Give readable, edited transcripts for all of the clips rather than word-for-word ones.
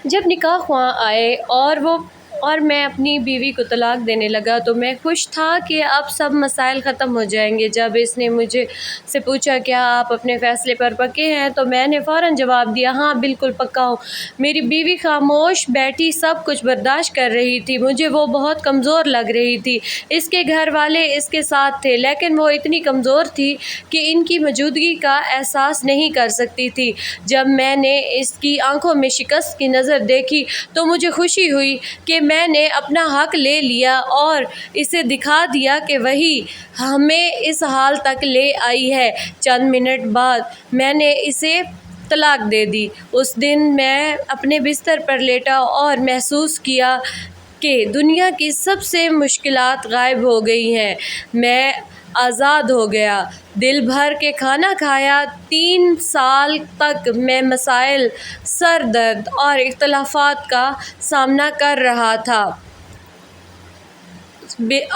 جب نکاح خواں آئے اور میں اپنی بیوی کو طلاق دینے لگا تو میں خوش تھا کہ اب سب مسائل ختم ہو جائیں گے۔ جب اس نے مجھے سے پوچھا کیا آپ اپنے فیصلے پر پکے ہیں تو میں نے فوراً جواب دیا ہاں بالکل پکا ہوں۔ میری بیوی خاموش بیٹھی سب کچھ برداشت کر رہی تھی۔ مجھے وہ بہت کمزور لگ رہی تھی۔ اس کے گھر والے اس کے ساتھ تھے لیکن وہ اتنی کمزور تھی کہ ان کی موجودگی کا احساس نہیں کر سکتی تھی۔ جب میں نے اس کی آنکھوں میں شکست کی نظر دیکھی تو مجھے خوشی ہوئی کہ میں نے اپنا حق لے لیا اور اسے دکھا دیا کہ وہی ہمیں اس حال تک لے آئی ہے۔ چند منٹ بعد میں نے اسے طلاق دے دی۔ اس دن میں اپنے بستر پر لیٹا اور محسوس کیا کہ دنیا کی سب سے مشکلات غائب ہو گئی ہیں۔ میں آزاد ہو گیا۔ دل بھر کے کھانا کھایا۔ 3 سال تک میں مسائل، سر درد اور اختلافات کا سامنا کر رہا تھا۔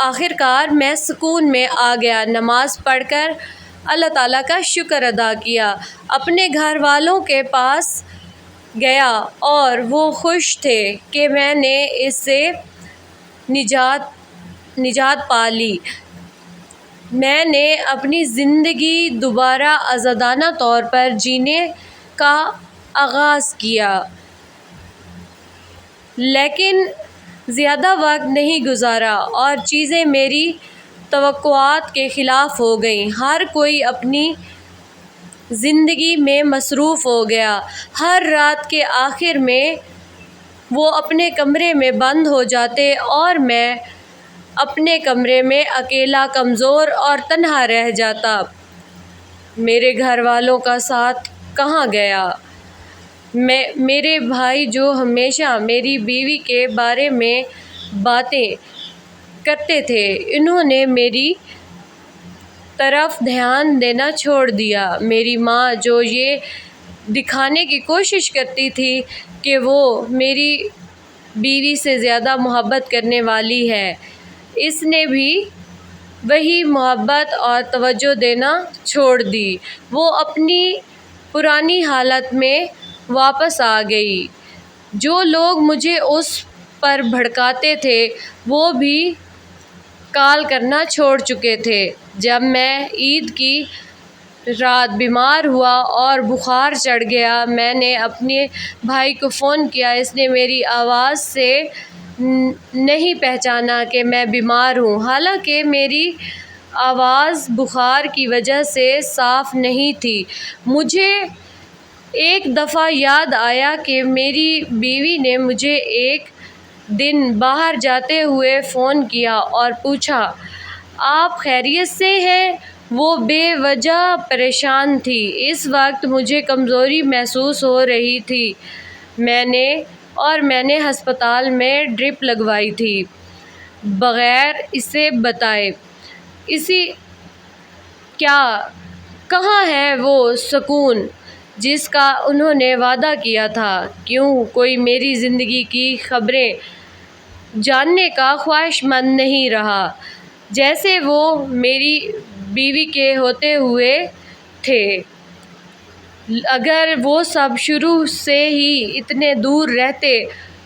آخرکار میں سکون میں آ گیا۔ نماز پڑھ کر اللہ تعالیٰ کا شکر ادا کیا۔ اپنے گھر والوں کے پاس گیا اور وہ خوش تھے کہ میں نے اس سے نجات پا لی۔ میں نے اپنی زندگی دوبارہ آزادانہ طور پر جینے کا آغاز کیا۔ لیکن زیادہ وقت نہیں گزارا اور چیزیں میری توقعات کے خلاف ہو گئیں۔ ہر کوئی اپنی زندگی میں مصروف ہو گیا۔ ہر رات کے آخر میں وہ اپنے کمرے میں بند ہو جاتے اور میں اپنے کمرے میں اکیلا، کمزور اور تنہا رہ جاتا۔ میرے گھر والوں کا ساتھ کہاں گیا؟ میرے بھائی جو ہمیشہ میری بیوی کے بارے میں باتیں کرتے تھے، انہوں نے میری طرف دھیان دینا چھوڑ دیا۔ میری ماں جو یہ دکھانے کی کوشش کرتی تھی کہ وہ میری بیوی سے زیادہ محبت کرنے والی ہے، اس نے بھی وہی محبت اور توجہ دینا چھوڑ دی۔ وہ اپنی پرانی حالت میں واپس آ گئی۔ جو لوگ مجھے اس پر بھڑکاتے تھے وہ بھی کال کرنا چھوڑ چکے تھے۔ جب میں عید کی رات بیمار ہوا اور بخار چڑھ گیا، میں نے اپنے بھائی کو فون کیا۔ اس نے میری آواز سے نہیں پہچانا کہ میں بیمار ہوں، حالانکہ میری آواز بخار کی وجہ سے صاف نہیں تھی۔ مجھے ایک دفعہ یاد آیا کہ میری بیوی نے مجھے ایک دن باہر جاتے ہوئے فون کیا اور پوچھا، آپ خیریت سے ہیں؟ وہ بے وجہ پریشان تھی۔ اس وقت مجھے کمزوری محسوس ہو رہی تھی۔ میں نے ہسپتال میں ڈرپ لگوائی تھی بغیر اسے بتائے۔ کہاں ہے وہ سکون جس کا انہوں نے وعدہ کیا تھا؟ کیوں کوئی میری زندگی کی خبریں جاننے کا خواہشمند نہیں رہا جیسے وہ میری بیوی کے ہوتے ہوئے تھے؟ اگر وہ سب شروع سے ہی اتنے دور رہتے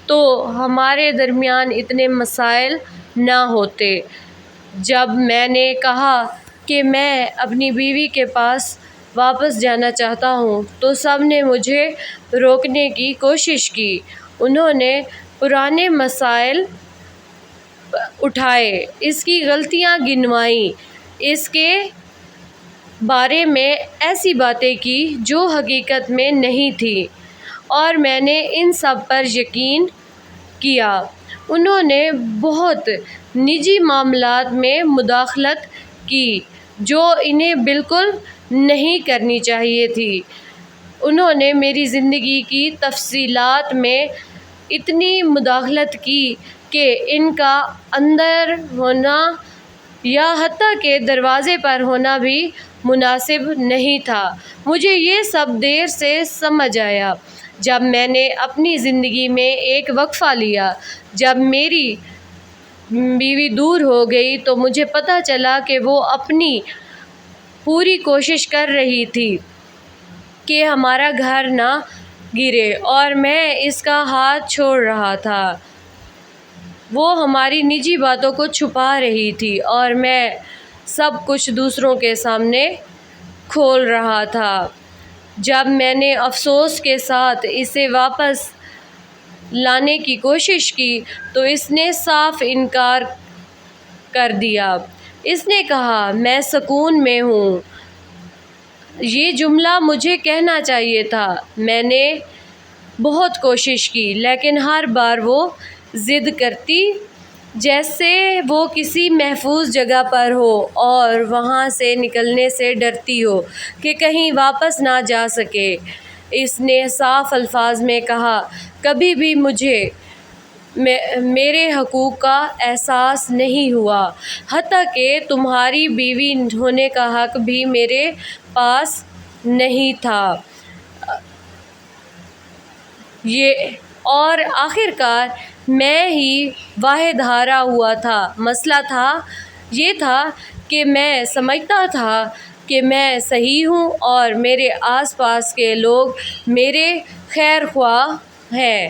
تو ہمارے درمیان اتنے مسائل نہ ہوتے۔ جب میں نے کہا کہ میں اپنی بیوی کے پاس واپس جانا چاہتا ہوں تو سب نے مجھے روکنے کی کوشش کی۔ انہوں نے پرانے مسائل اٹھائے، اس کی غلطیاں گنوائیں، اس کے بارے میں ایسی باتیں کی جو حقیقت میں نہیں تھیں، اور میں نے ان سب پر یقین کیا۔ انہوں نے بہت نجی معاملات میں مداخلت کی جو انہیں بالکل نہیں کرنی چاہیے تھی۔ انہوں نے میری زندگی کی تفصیلات میں اتنی مداخلت کی کہ ان کا اندر ہونا یا حتیٰ کہ دروازے پر ہونا بھی مناسب نہیں تھا۔ مجھے یہ سب دیر سے سمجھ آیا جب میں نے اپنی زندگی میں ایک وقفہ لیا۔ جب میری بیوی دور ہو گئی تو مجھے پتہ چلا کہ وہ اپنی پوری کوشش کر رہی تھی کہ ہمارا گھر نہ گرے اور میں اس کا ہاتھ چھوڑ رہا تھا۔ وہ ہماری نجی باتوں کو چھپا رہی تھی اور میں سب کچھ دوسروں کے سامنے کھول رہا تھا۔ جب میں نے افسوس کے ساتھ اسے واپس لانے کی کوشش کی تو اس نے صاف انکار کر دیا۔ اس نے کہا، میں سکون میں ہوں۔ یہ جملہ مجھے کہنا چاہیے تھا۔ میں نے بہت کوشش کی لیکن ہر بار وہ ضد کرتی جیسے وہ کسی محفوظ جگہ پر ہو اور وہاں سے نکلنے سے ڈرتی ہو کہ کہیں واپس نہ جا سکے۔ اس نے صاف الفاظ میں کہا، کبھی بھی مجھے میرے حقوق کا احساس نہیں ہوا، حتیٰ کہ تمہاری بیوی ہونے کا حق بھی میرے پاس نہیں تھا۔ اور آخر کار میں ہی واحد ہارا ہوا تھا۔ مسئلہ یہ تھا کہ میں سمجھتا تھا کہ میں صحیح ہوں اور میرے آس پاس کے لوگ میرے خیر خواہ ہیں۔